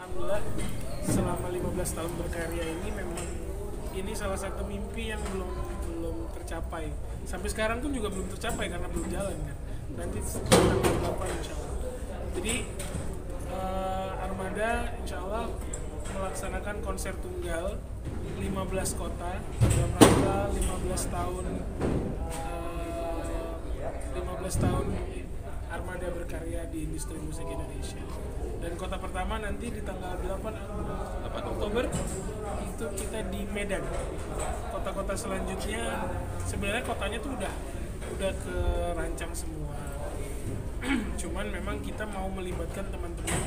alhamdulillah selama 15 tahun berkarya ini memang ini salah satu mimpi yang belum tercapai. Sampai sekarang pun juga belum tercapai karena belum jalan kan. Nanti tanggal 8 insya Allah. Jadi Armada insya Allah melaksanakan konser tunggal 15 kota dalam rangka 15 tahun Armada berkarya di industri musik Indonesia. Dan kota pertama nanti di tanggal 8 Oktober itu kita di Medan. Kota-kota selanjutnya sebenarnya kotanya tuh udah kerancang semua. Cuman memang kita mau melibatkan teman-teman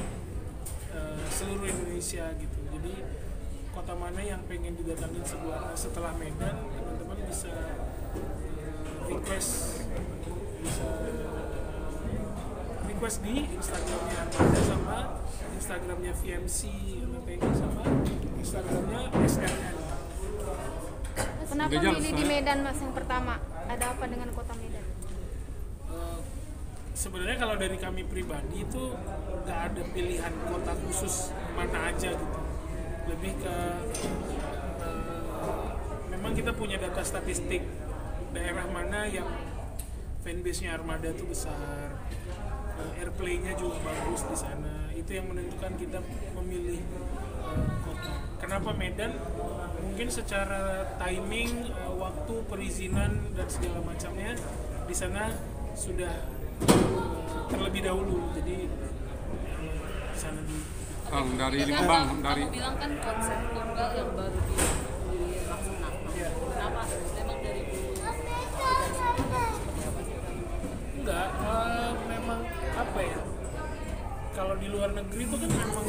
seluruh Indonesia gitu. Jadi kota mana yang pengen didatangin setelah Medan, teman-teman bisa request di Instagramnya Armada sama Instagramnya VMC sama Instagramnya SRN. Kenapa milih di Medan Mas yang pertama? Ada apa dengan kota Medan? Sebenarnya kalau dari kami pribadi itu nggak ada pilihan kota khusus mana aja gitu. Lebih ke memang kita punya data statistik daerah mana yang fanbase-nya Armada itu besar, airplay-nya juga bagus di sana. Itu yang menentukan kita memilih kota. Kenapa Medan? Mungkin secara timing, waktu, perizinan dan segala macamnya di sana sudah terlebih dahulu. Jadi di sana dulu. Dari Kamu bilang kan konser tunggal yang baru dilaksanakan. Kenapa? Memang dari Enggak, memang apa ya? Kalau di luar negeri itu kan memang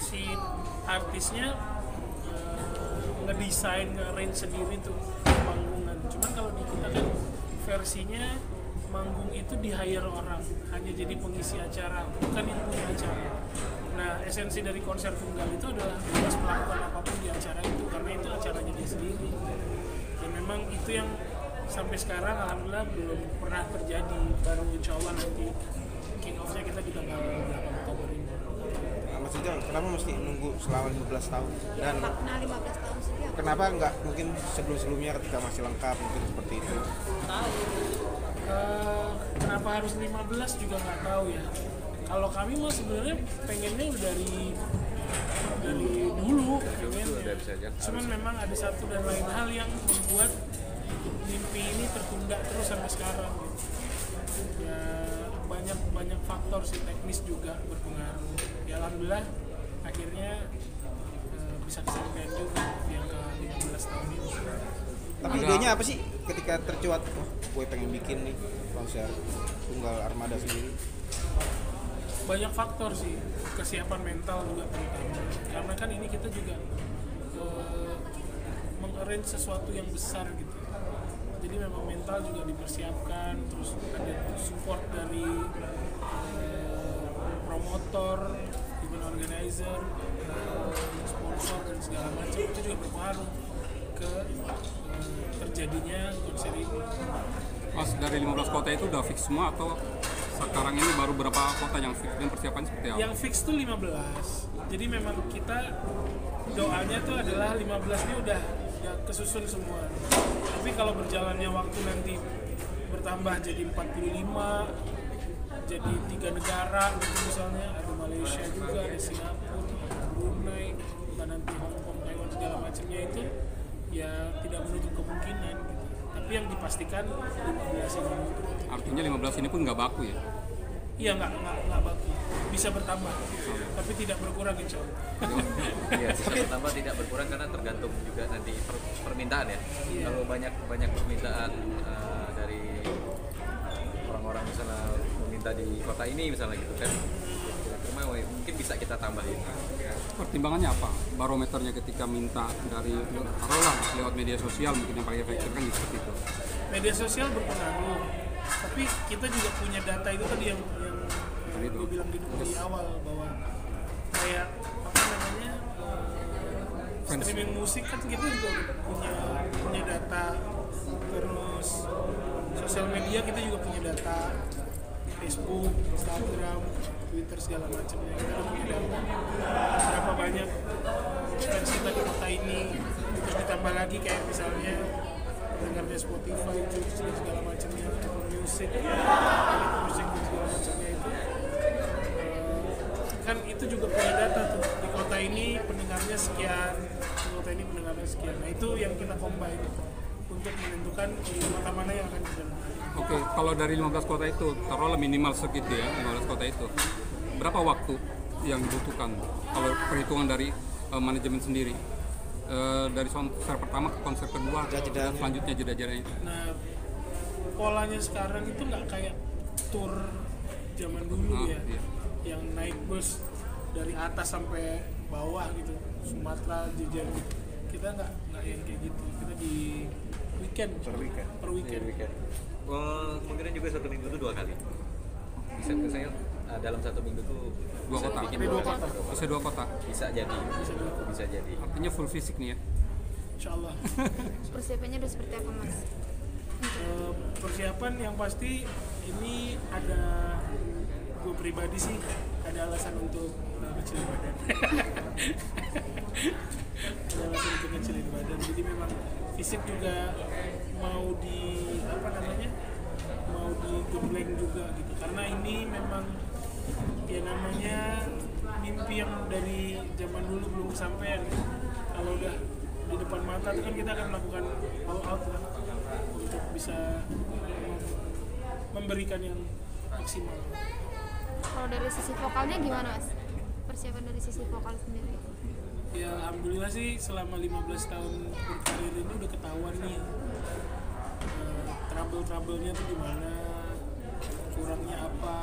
si artisnya ngedesain, nge-arrange sendiri tuh panggungan. Cuman kalau di kita kan versinya manggung itu di-hire orang, hanya jadi pengisi acara, bukan yang punya acara. Nah, esensi dari konser tunggal itu adalah bebas melakukan apapun di acara itu, karena itu acaranya dia sendiri. Dan memang itu yang sampai sekarang alhamdulillah belum pernah terjadi. Baru insya Allah nanti kick off-nya kita di tanggal 8 Oktober ini. Maksudnya kenapa mesti nunggu selama 15 tahun? Dan Makna 15 tahun sih ya. kenapa nggak mungkin sebelum-sebelumnya ketika masih lengkap mungkin seperti itu? Kenapa harus 15 juga nggak tahu ya. Kalau kami mah sebenarnya pengennya dari dulu pengennya. Cuman memang ada satu dan lain hal yang membuat mimpi ini tertunda terus sampai sekarang gitu. Ya banyak faktor sih, teknis juga berpengaruh. Ya alhamdulillah akhirnya bisa kesampaian juga di angka 15 tahun ini. Tapi idenya apa sih ketika tercuat, gue pengen bikin nih konser tunggal Armada sendiri? Banyak faktor sih, kesiapan mental juga terutama. Karena kan ini kita juga meng-arrange sesuatu yang besar gitu. Jadi memang mental juga dipersiapkan, terus ada support dari promotor, event organizer, sponsor dan segala macam. Itu juga berpengaruh ke terjadinya konser ini. Mas, dari 15 kota itu udah fix semua atau sekarang ini baru berapa kota yang fix dan persiapannya seperti apa? Yang fix tuh 15. Jadi memang kita doanya tuh adalah 15 ini udah kesusun semua. Tapi kalau berjalannya waktu nanti bertambah jadi 45, jadi 3 negara gitu misalnya, ada Malaysia juga, ada Singapura, ada Brunei, dan nanti Hong Kong, Taiwan segala macamnya itu ya tidak menutup kemungkinan gitu. Tapi yang dipastikan 15 ini. Artinya 15 ini pun nggak baku ya? Iya, nggak baku. Bisa bertambah, tapi tidak berkurang insya Allah. Iya, bisa bertambah tidak berkurang karena tergantung juga nanti permintaan ya. Iya. Kalau banyak permintaan dari orang-orang misalnya meminta di kota ini misalnya gitu kan, kira-kira mungkin bisa kita tambahin. Pertimbangannya apa? Barometernya ketika minta dari taruhlah lewat media sosial mungkin yang pakai vector kan seperti itu. Media sosial berpengaruh, tapi kita juga punya data itu tadi yang gue bilang di awal bahwa kayak apa namanya streaming musik kan kita juga punya data, terus sosial media kita juga punya data, Facebook, Instagram, Twitter segala macamnya. Kita udah punya data berapa banyak fans kita di kota ini, terus ditambah lagi kayak misalnya dengarnya Spotify, Joox dan segala macamnya, Apple Music, musik dan segala macamnya itu. Kan itu juga punya data tuh, di kota ini pendengarnya sekian, di kota ini pendengarnya sekian. Nah itu yang kita combine untuk menentukan di kota mana yang akan kita dengar. Oke, kalau dari 15 kota itu, taruhlah minimal segitu ya, 15 kota itu. Berapa waktu yang dibutuhkan kalau perhitungan dari manajemen sendiri? Dari konser pertama ke konser kedua, dan selanjutnya jeda-jedanya. Nah, polanya sekarang itu nggak kayak tour zaman dulu ya, iya. yang naik bus dari atas sampai bawah gitu, Sumatera, Jogja. Kita nggak yang kayak gitu. Kita di weekend, per weekend. Kemungkinan juga satu minggu itu 2 kali. Bisa misalnya dalam satu minggu tuh Dua bisa kota. bikin Dua 2 kota. Bisa 2 kota. Bisa jadi. Artinya full fisik nih ya. Insya Allah. Persiapannya udah seperti apa Mas? Persiapan yang pasti ini ada, gue pribadi sih ada alasan untuk kecilin badan. Ada alasan untuk kecilin badan. Jadi memang fisik juga mau digembleng juga gitu. Karena ini memang ya namanya mimpi yang dari zaman dulu belum kesampaian. Kalau udah di depan mata itu kan kita akan melakukan all out lah untuk bisa memberikan yang maksimal. Kalau dari sisi vokalnya gimana Mas? Persiapan dari sisi vokal sendiri? Ya alhamdulillah sih selama 15 tahun berkarir ini udah ketahuan nih trouble-troublenya tuh gimana, kurangnya apa,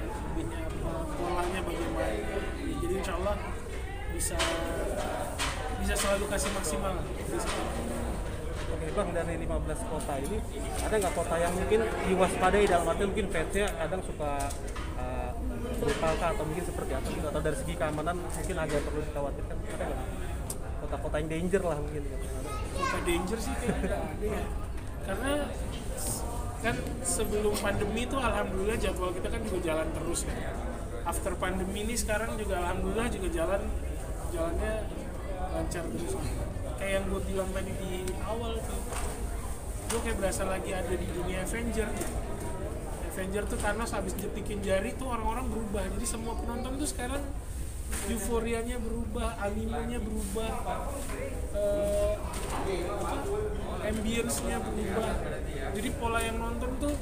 lebihnya apa, polanya bagaimana. Ya, jadi insya Allah bisa selalu kasih maksimal lah. Oke Bang, dari 15 kota ini ada nggak kota yang mungkin diwaspadai, dalam arti mungkin fansnya kadang suka brutal kah, atau mungkin seperti apa gitu, atau dari segi keamanan mungkin agak perlu dikhawatirkan, ada nggak kota-kota yang danger lah mungkin? Kota danger sih kayaknya nggak ada ya, karena kan sebelum pandemi itu alhamdulillah jadwal kita kan juga jalan terus ya. After pandemi ini sekarang juga alhamdulillah juga jalannya lancar terus. Kayak yang gue bilang tadi di awal tuh, gue kayak berasa lagi ada di dunia Avenger tuh. Thanos habis jetikin jari tuh orang-orang berubah. Jadi semua penonton tuh sekarang euforianya berubah, animenya berubah, ambience-nya berubah. Jadi pola yang nonton tuh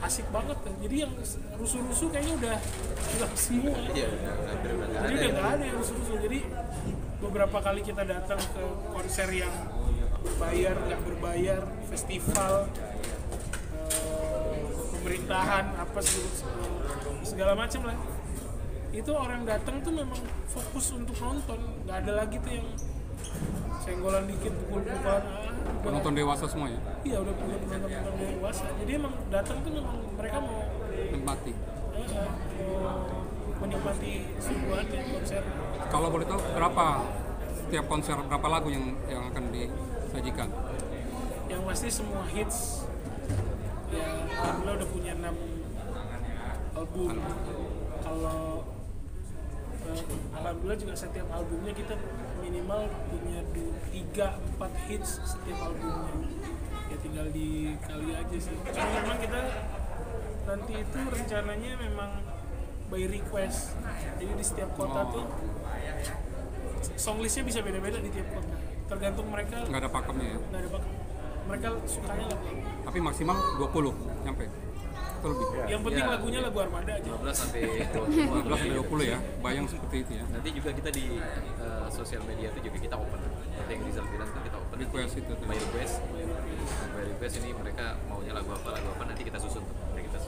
asik banget kan. Jadi yang rusuh-rusuh kayaknya udah semua. Iya, Jadi udah nggak ada yang rusuh-rusuh. Jadi beberapa kali kita datang ke konser yang berbayar, nggak berbayar, festival, pemerintahan, apa segala macam lah. Itu orang datang tuh memang fokus untuk nonton, nggak ada lagi tuh yang senggolan dikit, pukul-pukulan. Penonton dewasa semua ya? Iya, udah punya penonton dewasa. Jadi emang datang tuh memang mereka mau Menikmati. menikmati suguhannya konser. Kalau boleh tahu berapa setiap konser, berapa lagu yang akan disajikan? Yang pasti semua hits. Ya, alhamdulillah udah punya 6 album. Kalau alhamdulillah juga setiap albumnya kita minimal punya 3-4 hits setiap albumnya. Ya tinggal dikali aja sih. Karena memang kita nanti itu rencananya memang by request. Jadi di setiap kota tuh songlistnya bisa beda-beda di tiap kota. Tergantung mereka. Nggak ada pakemnya ya? Nggak ada pakem. Mereka sukanya lagu. Tapi maksimal 20 nyampe? Atau lebih? Yang penting lagunya lagu Armada aja. 15 sampai 15 sampai 20 ya? Bayang seperti itu ya? Nanti juga kita di sosial media itu juga kita open. Seperti yang Rizal bilang tuh kita open. Request itu tuh. By request ini mereka maunya lagu apa nanti kita susun.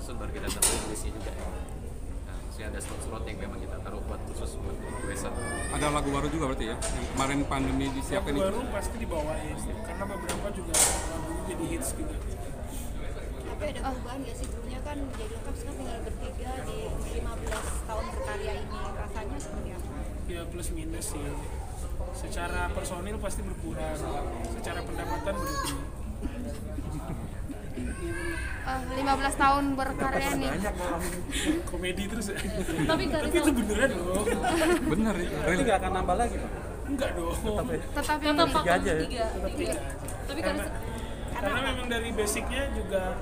Baru kita taruh listnya juga ya. Nah, maksudnya ada slot-slot yang memang kita taruh buat khusus buat requestan. Ada lagu baru juga berarti ya? Yang kemarin pandemi disiapkan Lagu itu? baru pasti dibawain karena beberapa juga lagunya jadi hits juga. Tapi ada perubahan nggak sih? Dulunya kan jadi lengkap, sekarang tinggal bertiga di 15 tahun berkarya ini. Rasanya seperti apa? Ya plus minus sih. Secara personil pasti berkurang, secara pendapatan berlebih. 15 tahun berkarya nih. Komedi terus ya. Tapi Kak Tapi itu Rizal, beneran loh. Bener itu, Berarti real. nggak akan nambah lagi, Pak? Enggak dong. Tetap yang tetap ini. faktor aja ya? tiga. Tetap tiga aja. Tapi Kak Rizal, Karena memang dari basicnya juga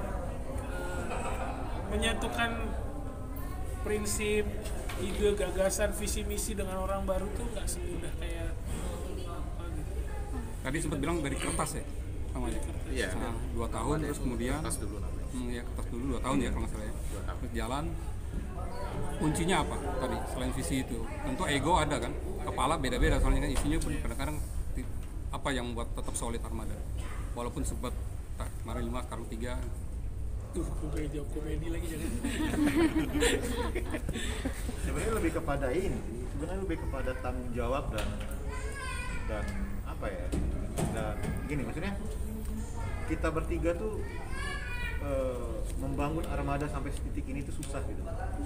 menyatukan prinsip, ide, gagasan, visi misi dengan orang baru tuh nggak semudah kayak apa gitu. Tadi sempat bilang dari kertas ya namanya. Iya. Nah, 2 tahun terus kemudian Tas dulu namanya. ya kertas dulu 2 tahun ya kalau nggak salah ya. Terus jalan. Kuncinya apa tadi selain visi itu? Tentu ego ada kan. Kepala beda-beda soalnya kan isinya pun kadang-kadang apa yang membuat tetap solid Armada. Walaupun sempat kemarin 5 sekarang 3. Gue jawab komedi lagi jangan. Sebenarnya lebih kepada ini sih. Sebenarnya lebih kepada tanggung jawab dan apa ya, dan gini maksudnya kita bertiga tuh membangun Armada sampai titik ini tuh susah gitu.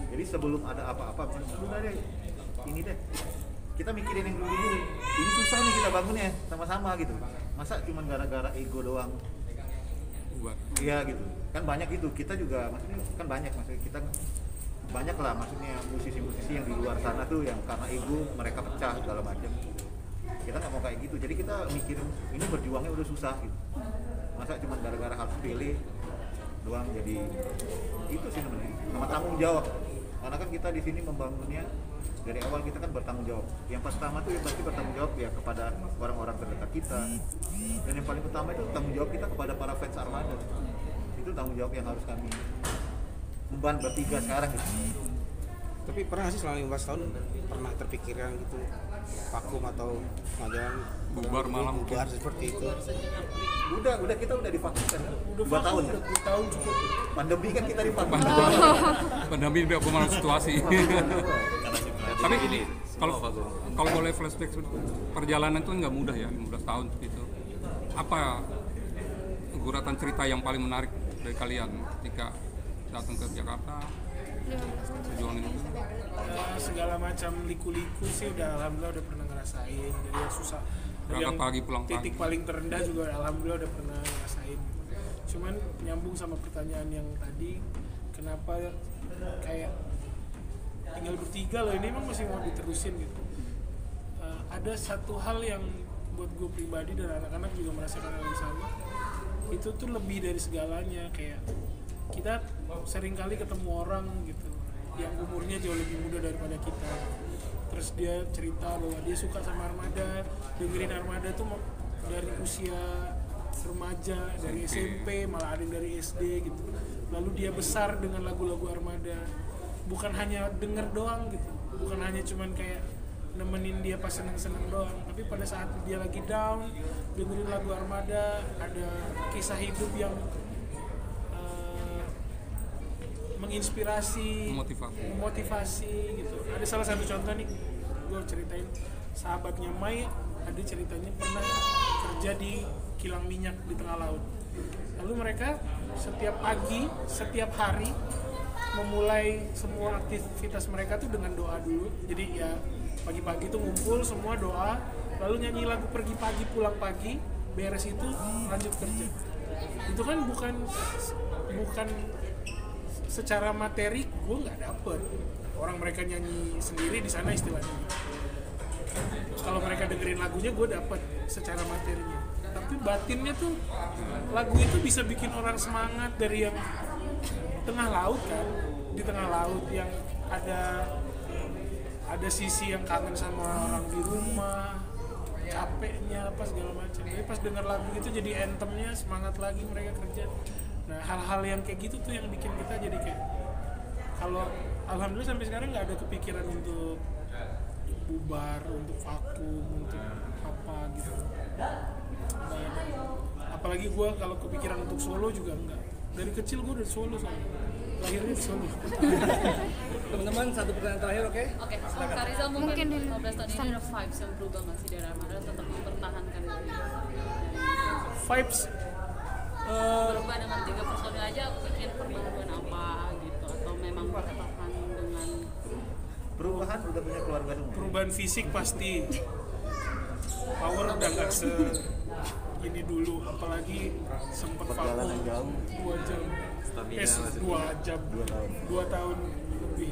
Jadi sebelum ada apa-apa udah deh ini deh kita mikirin yang dulu. Ini susah nih kita bangunnya sama-sama gitu. Masa cuma gara-gara ego doang? Buat Iya gitu, kan banyak gitu, kita juga maksudnya kan banyak, maksudnya kita banyak lah maksudnya musisi-musisi yang di luar sana tuh yang karena ego mereka pecah segala macam. Kita nggak mau kayak gitu, jadi kita mikirin ini berjuangnya udah susah gitu. Masa cuma gara-gara harus pilih doang, jadi itu sih sebenarnya sama tanggung jawab. Karena kan kita di sini membangunnya dari awal, kita kan bertanggung jawab. Yang pertama tuh ya pasti bertanggung jawab ya kepada orang-orang terdekat kita. Dan yang paling utama itu tanggung jawab kita kepada para fans Armada. Itu tanggung jawab yang harus kami emban bertiga sekarang gitu. Tapi pernah nggak sih selama 15 tahun pernah terpikirkan gitu vakum atau ngajaran Bubar malam. bubar seperti itu? Udah kita udah divakumkan. Udah 2 tahun ya. 2 tahun cukup. Pandemi kan kita divakum. pandemi biar pemanah situasi. Tapi ini kalau boleh flashback perjalanan itu nggak mudah ya, 15 tahun itu. Apa guratan cerita yang paling menarik dari kalian ketika datang ke Jakarta? 15 tahun. Perjuangan itu. Segala macam liku-liku sih udah alhamdulillah udah pernah ngerasain. Dari yang susah, dari Berangkat yang pagi, pulang titik pagi. paling terendah juga alhamdulillah udah pernah ngerasain. Cuman nyambung sama pertanyaan yang tadi, kenapa kayak tinggal bertiga loh, ini emang masih mau diterusin gitu. Ada satu hal yang buat gue pribadi dan anak-anak juga merasakan hal yang sama. Itu tuh lebih dari segalanya, kayak kita sering kali ketemu orang gitu yang umurnya jauh lebih muda daripada kita, terus dia cerita bahwa dia suka sama Armada, dengerin Armada tuh dari usia remaja, dari SMP, malah ada yang dari SD gitu. Lalu dia besar dengan lagu-lagu Armada, bukan hanya denger doang gitu, bukan hanya cuman kayak nemenin dia pas seneng-seneng doang, tapi pada saat dia lagi down dengerin lagu Armada, ada kisah hidup yang menginspirasi, memotivasi gitu. Ada salah satu contoh nih, gue ceritain sahabatnya Mai, ada ceritanya pernah kerja di kilang minyak di tengah laut. Lalu mereka setiap pagi, setiap hari memulai semua aktivitas mereka tuh dengan doa dulu. Jadi ya pagi-pagi tuh ngumpul semua doa, lalu nyanyi lagu pergi pagi pulang pagi, beres itu lanjut kerja. Itu kan bukan secara materi gue nggak dapet, orang mereka nyanyi sendiri di sana istilahnya. Kalau mereka dengerin lagunya gue dapet secara materinya, tapi batinnya tuh lagu itu bisa bikin orang semangat dari yang tengah laut kan, di tengah laut yang ada sisi yang kangen sama orang di rumah, capeknya apa segala macam. Tapi pas denger lagu itu jadi anthemnya, semangat lagi mereka kerja. Nah hal-hal yang kayak gitu tuh yang bikin kita jadi kayak, kalau alhamdulillah sampai sekarang nggak ada kepikiran untuk bubar, untuk vakum, untuk apa gitu. Nggak ada. Apalagi gue kalau kepikiran untuk solo juga enggak. Dari kecil gue udah solo soalnya, lahirnya di Solo. Teman-teman, satu pertanyaan terakhir, oke? Oke, Kak Rizal mungkin Mungkin 15 tahun ini ada vibes yang berubah nggak sih dari Armada tetap mempertahankan dari Vibes berubah dengan 3 personil aja bikin perbaruan apa gitu, atau memang bertahan dengan Perubahan udah punya keluarga semua. perubahan fisik pasti, power udah nggak se ini dulu, apalagi sempet vakum Perjalanan jauh. 2 jam. Stamina es masih. 2 jam 2 tahun lebih.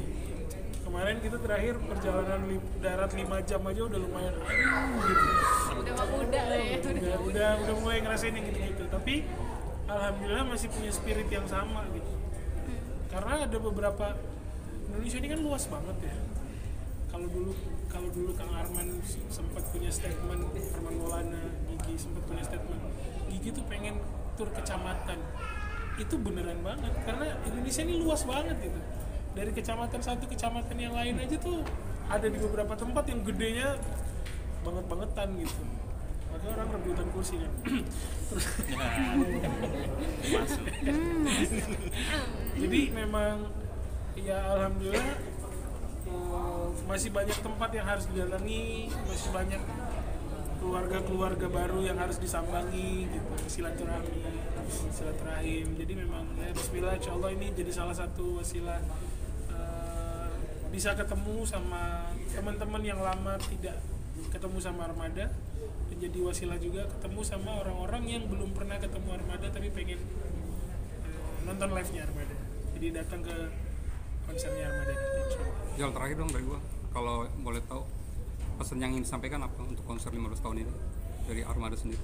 Kemarin kita terakhir perjalanan darat 5 jam aja udah lumayan gitu. Udah mah muda lah ya. Udah mulai ngerasain yang gitu-gitu. Tapi alhamdulillah masih punya spirit yang sama gitu. Karena ada beberapa, Indonesia ini kan luas banget ya. Kalau dulu Kang Arman sempat punya statement, Arman Maulana, Gigi sempat punya statement, Gigi tuh pengen tur kecamatan. Itu beneran banget karena Indonesia ini luas banget gitu. Dari kecamatan satu kecamatan yang lain aja tuh ada di beberapa tempat yang gedenya banget-bangetan gitu. Makanya orang rebutan kursi kan. Terus jadi memang ya alhamdulillah masih banyak tempat yang harus didatangi, masih banyak keluarga-keluarga baru yang harus disambangi gitu, silaturahim. Jadi memang ya bismillah insyaallah ini jadi salah satu wasilah bisa ketemu sama teman-teman yang lama tidak ketemu sama Armada, menjadi wasilah juga ketemu sama orang-orang yang belum pernah ketemu Armada tapi pengen nonton live-nya Armada. Jadi datang ke konsernya Armada nanti insyaallah. Jal, terakhir dong dari gua, kalau boleh tahu pesan yang ingin disampaikan apa untuk konser 15 tahun ini dari Armada sendiri?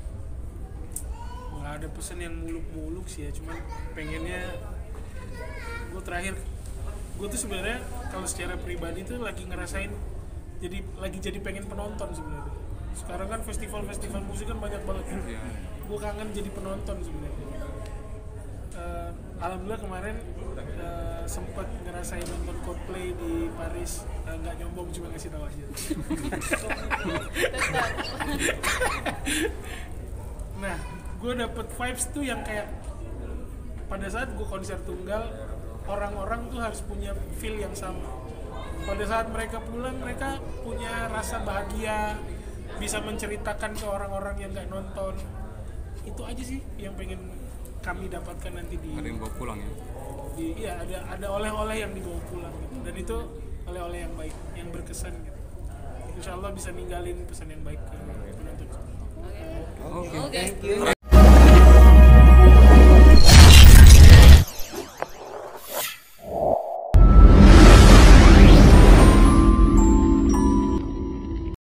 Nggak ada pesan yang muluk-muluk sih ya, cuman pengennya gue tuh sebenarnya kalau secara pribadi tuh lagi ngerasain jadi pengen penonton sebenarnya. Sekarang kan festival musik kan banyak banget. Gue kangen jadi penonton sebenarnya. Alhamdulillah kemarin sempat ngerasain nonton Coldplay di Paris. Nggak nyombong, cuma ngasih tahu aja. Nah, gue dapet vibes tuh yang kayak pada saat gue konser tunggal, orang-orang tuh harus punya feel yang sama. Pada saat mereka pulang, mereka punya rasa bahagia, bisa menceritakan ke orang-orang yang nggak nonton. Itu aja sih yang pengen kami dapatkan nanti di. Ada yang bawa pulang ya? Iya, ada oleh-oleh yang dibawa pulang gitu. Dan itu oleh-oleh yang baik, yang berkesan gitu. Insya Allah bisa ninggalin pesan yang baik ke penonton. Oke. Oke. Thank you.